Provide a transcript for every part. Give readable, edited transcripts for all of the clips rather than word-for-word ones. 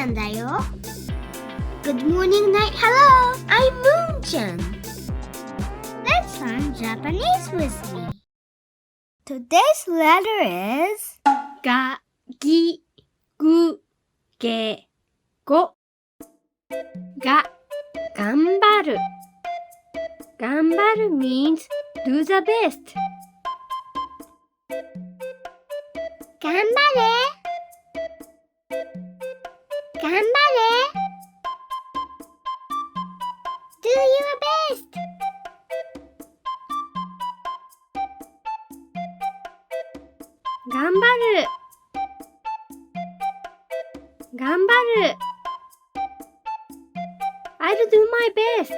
んだよ。Good morning, night, hello! I'm Moon-chan. Let's learn Japanese with me. Today's letter is がぎぐげごが頑張る。頑張る means do the best. 頑張れ頑張れ Do your best 頑張る頑張る I'll do my best.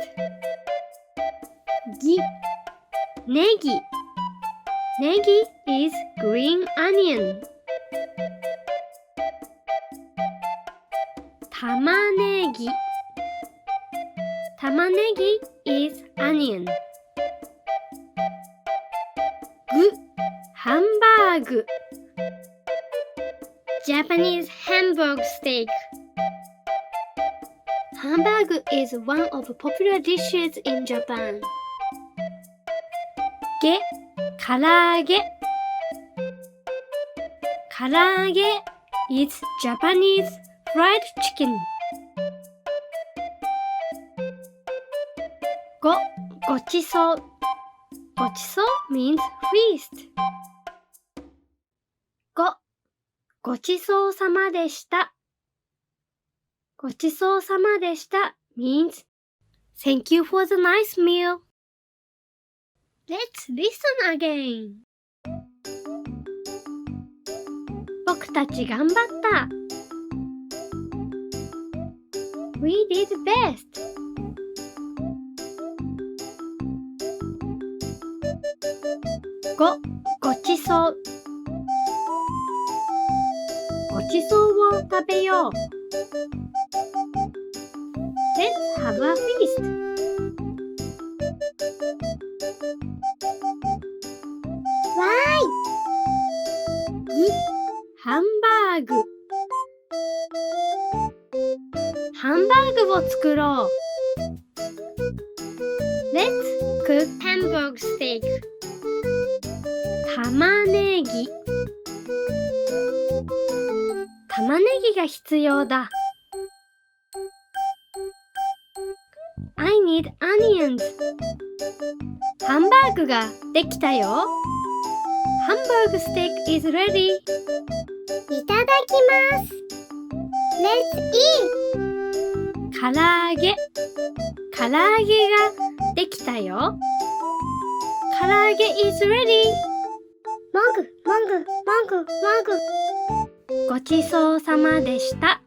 ネギネギ is green onion. 玉ねぎ玉ねぎ is onion. ハンバーグ Japanese hamburg steak. Hamburg is one of popular dishes in Japan. からあげからあげ is Japanese fried chicken. ごちそうごちそう means feast. ごちそうさまでしたごちそうさまでした means thank you for the nice meal. Let's listen again. 僕たち頑張った。We did best. ごちそうごちそうを食べよう。Let's have a feast. わーいハンバーグハンバーグを作ろう。Let's cook hamburg steak. 玉ねぎ玉ねぎが必要だ。I need onions. ハンバーグができたよ。Hamburg steak is ready. いただきます Let's eat からあげからあげができたよ。からあげ is ready. もぐもぐもぐもぐごちそうさまでした。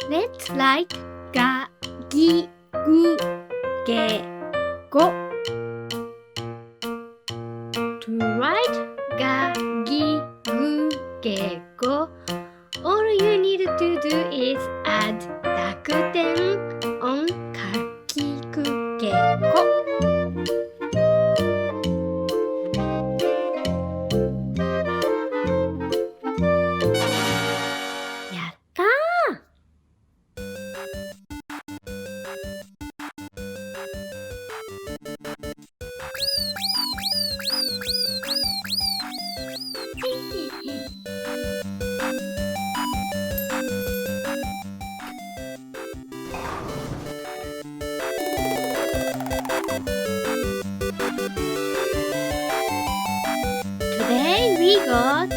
Let's write がぎぐげご To write がぎぐげご All you need to do is add 濁点 on かきくけこToday we got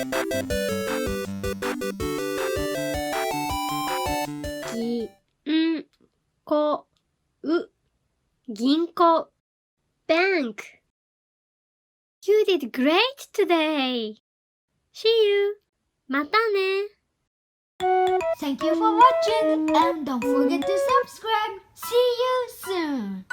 ぎんこう銀行 Bank. You did great today. See you. またね。Thank you for watching and don't forget to subscribe. See you soon.